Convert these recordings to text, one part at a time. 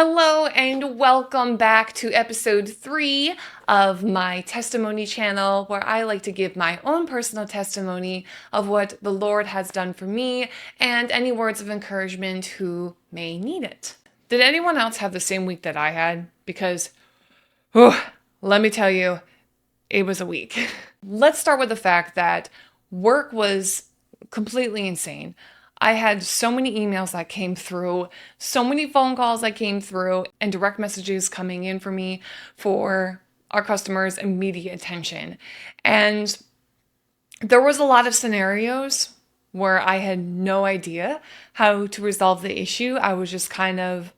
Hello and welcome back to episode 3 of my testimony channel, where I like to give my own personal testimony of what the Lord has done for me and any words of encouragement who may need it. Did anyone else have the same week that I had? Because, let me tell you, it was a week. Let's start with the fact that work was completely insane. I had so many emails that came through, so many phone calls that came through, and direct messages coming in for me for our customers' immediate attention. And there was a lot of scenarios where I had no idea how to resolve the issue. I was just kind of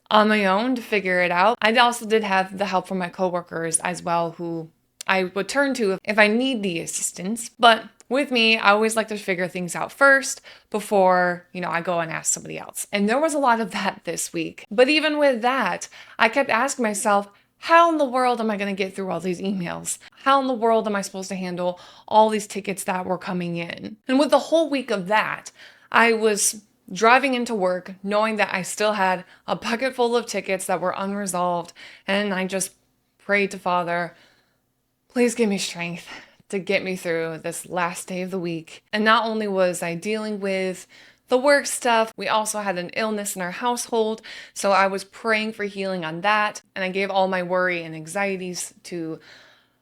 on my own to figure it out. I also did have the help from my coworkers as well, who I would turn to if I need the assistance. But with me, I always like to figure things out first before, I go and ask somebody else. And there was a lot of that this week. But even with that, I kept asking myself, how in the world am I going to get through all these emails? How in the world am I supposed to handle all these tickets that were coming in? And with the whole week of that, I was driving into work knowing that I still had a bucket full of tickets that were unresolved. And I just prayed to Father, please give me strength to get me through this last day of the week. And not only was I dealing with the work stuff, we also had an illness in our household. So I was praying for healing on that. And I gave all my worry and anxieties to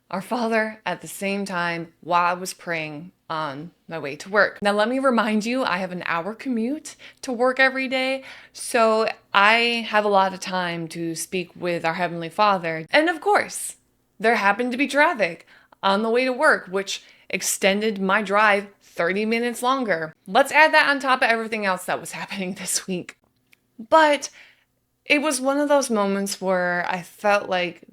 our Father at the same time while I was praying on my way to work. Now, let me remind you, I have an hour commute to work every day. So I have a lot of time to speak with our Heavenly Father. And of course, there happened to be traffic on the way to work, which extended my drive 30 minutes longer. Let's add that on top of everything else that was happening this week. But it was one of those moments where I felt like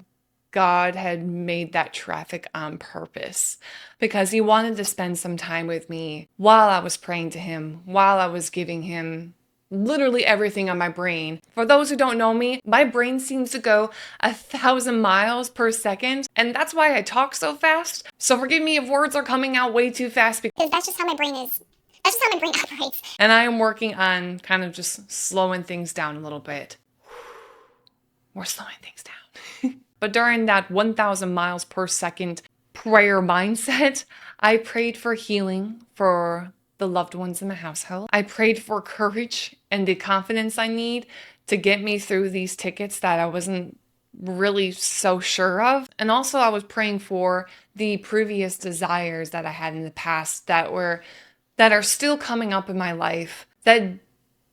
God had made that traffic on purpose because He wanted to spend some time with me while I was praying to Him, while I was giving Him literally everything on my brain. For those who don't know me, my brain seems to go 1,000 miles per second, and that's why I talk so fast. So forgive me if words are coming out way too fast, because that's just how my brain is. That's just how my brain operates. And I am working on kind of just slowing things down a little bit. We're slowing things down. But during that 1,000 miles per second prayer mindset, I prayed for healing for the loved ones in the household. I prayed for courage and the confidence I need to get me through these tickets that I wasn't really so sure of. And also I was praying for the previous desires that I had in the past that are still coming up in my life, that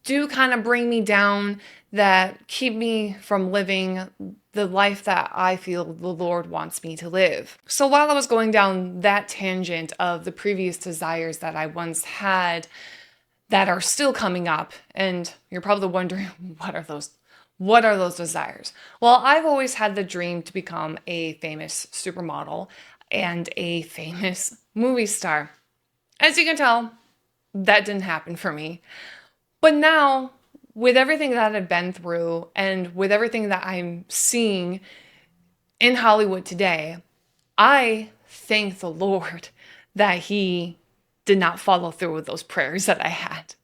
do kind of bring me down, that keep me from living the life that I feel the Lord wants me to live. So while I was going down that tangent of the previous desires that I once had that are still coming up, and you're probably wondering, what are those? What are those desires? Well, I've always had the dream to become a famous supermodel and a famous movie star. As you can tell, that didn't happen for me. But now, with everything that I've been through and with everything that I'm seeing in Hollywood today, I thank the Lord that He did not follow through with those prayers that I had.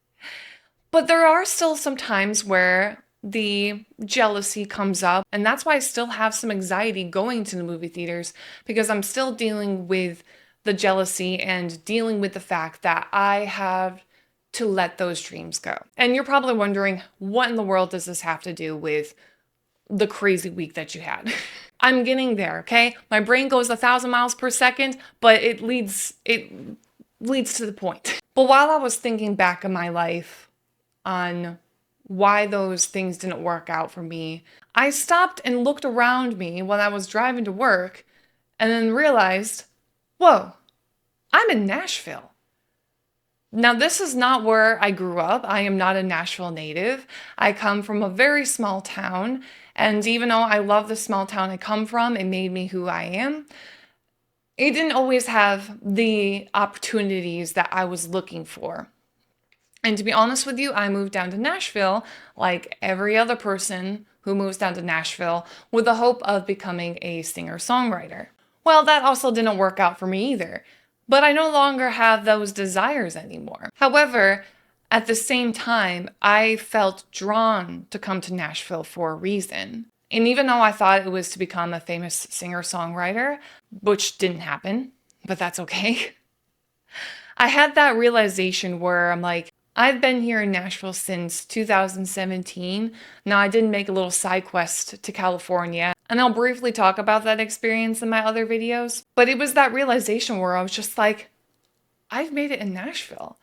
But there are still some times where the jealousy comes up, and that's why I still have some anxiety going to the movie theaters, because I'm still dealing with the jealousy and dealing with the fact that I have to let those dreams go. And you're probably wondering, what in the world does this have to do with the crazy week that you had? I'm getting there, okay? My brain goes 1,000 miles per second, but it leads to the point. But while I was thinking back in my life on why those things didn't work out for me, I stopped and looked around me when I was driving to work and then realized, whoa, I'm in Nashville. Now, this is not where I grew up. I am not a Nashville native. I come from a very small town. And even though I love the small town I come from, it made me who I am. It didn't always have the opportunities that I was looking for. And to be honest with you, I moved down to Nashville like every other person who moves down to Nashville with the hope of becoming a singer-songwriter. Well, that also didn't work out for me either. But I no longer have those desires anymore. However, At the same time, I felt drawn to come to Nashville for a reason. And even though I thought it was to become a famous singer-songwriter, which didn't happen, but that's okay, I had that realization where I'm like, I've been here in Nashville since 2017. Now, I did make a little side quest to California, and I'll briefly talk about that experience in my other videos. But it was that realization where I was just like, I've made it in Nashville.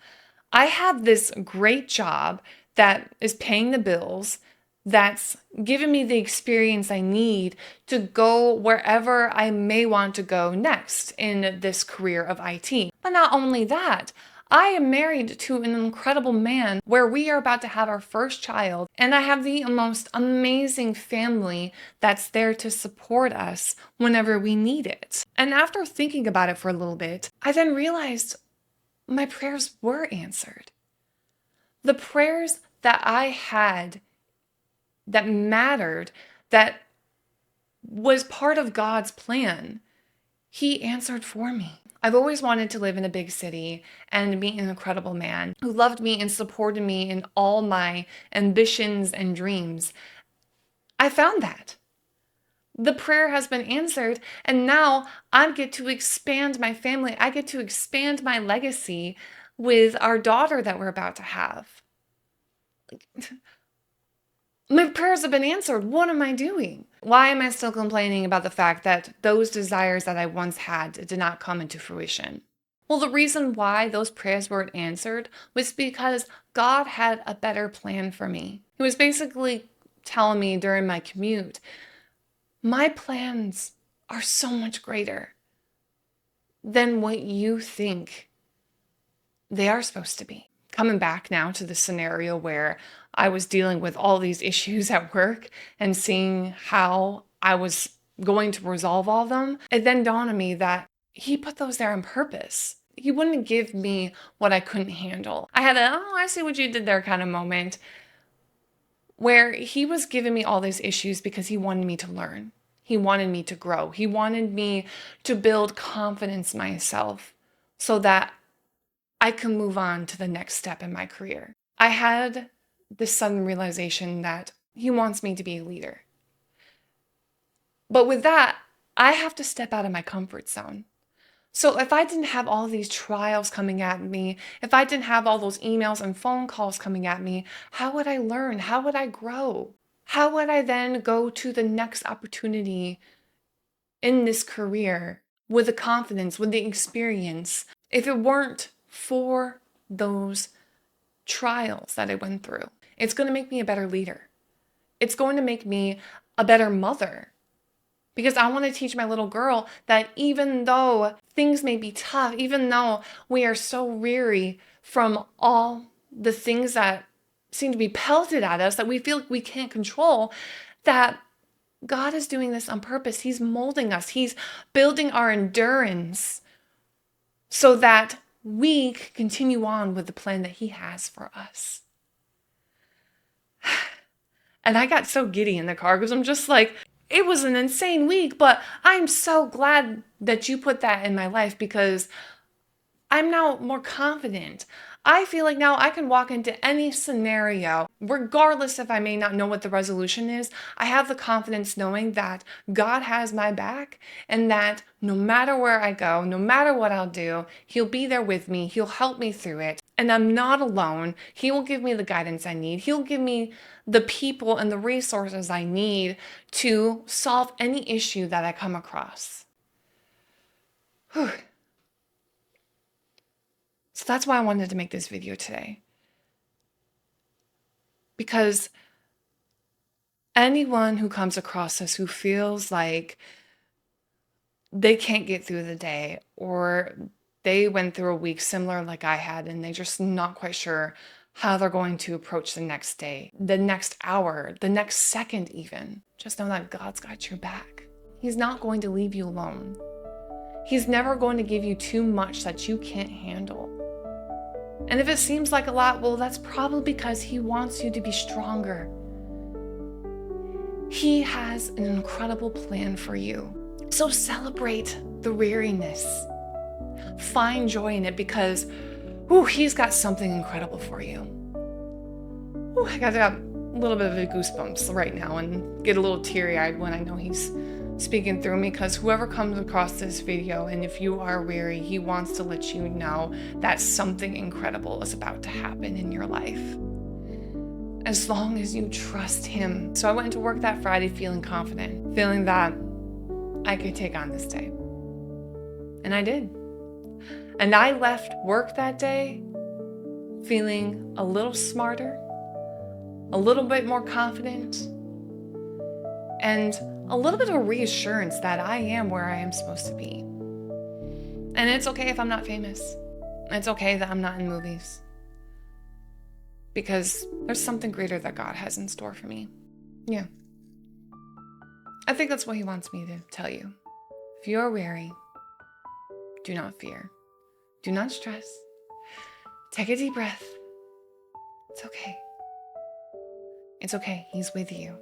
I have this great job that is paying the bills, that's given me the experience I need to go wherever I may want to go next in this career of IT. But not only that, I am married to an incredible man where we are about to have our first child, and I have the most amazing family that's there to support us whenever we need it. And after thinking about it for a little bit, I then realized my prayers were answered. The prayers that I had that mattered, that was part of God's plan, He answered for me. I've always wanted to live in a big city and meet an incredible man who loved me and supported me in all my ambitions and dreams. I found that. The prayer has been answered, and now I get to expand my family. I get to expand my legacy with our daughter that we're about to have. My prayers have been answered. What am I doing? Why am I still complaining about the fact that those desires that I once had did not come into fruition? Well, the reason why those prayers weren't answered was because God had a better plan for me. He was basically telling me during my commute, my plans are so much greater than what you think they are supposed to be. Coming back now to the scenario where I was dealing with all these issues at work and seeing how I was going to resolve all of them, it then dawned on me that He put those there on purpose. He wouldn't give me what I couldn't handle. I had a, oh, I see what you did there kind of moment where He was giving me all these issues because He wanted me to learn. He wanted me to grow. He wanted me to build confidence in myself so that I can move on to the next step in my career. I had this sudden realization that He wants me to be a leader. But with that, I have to step out of my comfort zone. So if I didn't have all these trials coming at me, if I didn't have all those emails and phone calls coming at me, how would I learn? How would I grow? How would I then go to the next opportunity in this career with the confidence, with the experience, if it weren't for those trials that I went through? It's going to make me a better leader. It's going to make me a better mother. Because I want to teach my little girl that even though things may be tough, even though we are so weary from all the things that seem to be pelted at us that we feel like we can't control, that God is doing this on purpose. He's molding us. He's building our endurance so that we can continue on with the plan that He has for us. And I got so giddy in the car because I'm just like, it was an insane week, but I'm so glad that you put that in my life because I'm now more confident. I feel like now I can walk into any scenario, regardless if I may not know what the resolution is. I have the confidence knowing that God has my back and that no matter where I go, no matter what I'll do, He'll be there with me. He'll help me through it. And I'm not alone. He will give me the guidance I need. He'll give me the people and the resources I need to solve any issue that I come across. Whew. So that's why I wanted to make this video today. Because anyone who comes across us who feels like they can't get through the day, or they went through a week similar like I had, and they're just not quite sure how they're going to approach the next day, the next hour, the next second even, just know that God's got your back. He's not going to leave you alone. He's never going to give you too much that you can't handle. And if it seems like a lot, well, that's probably because He wants you to be stronger. He has an incredible plan for you. So celebrate the weariness. Find joy in it because Ooh, he's got something incredible for you. Ooh, I got a little bit of a goosebumps right now and get a little teary-eyed when I know he's speaking through me, because whoever comes across this video, and if you are weary, he wants to let you know that something incredible is about to happen in your life, as long as you trust him. So I went into work that Friday feeling confident, feeling that I could take on this day. And I did. And I left work that day feeling a little smarter, a little bit more confident, and a little bit of reassurance that I am where I am supposed to be. And it's okay if I'm not famous. It's okay that I'm not in movies, because there's something greater that God has in store for me. Yeah. I think that's what he wants me to tell you. If you are weary, do not fear. Do not stress. Take a deep breath. It's okay. It's okay. He's with you,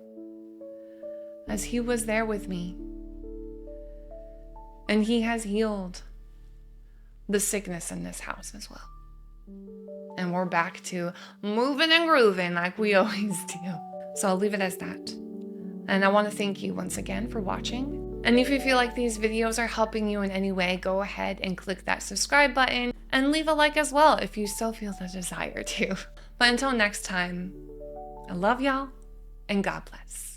as he was there with me. And he has healed the sickness in this house as well. And we're back to moving and grooving like we always do. So I'll leave it as that. And I want to thank you once again for watching. And if you feel like these videos are helping you in any way, go ahead and click that subscribe button and leave a like as well if you still feel the desire to. But until next time, I love y'all and God bless.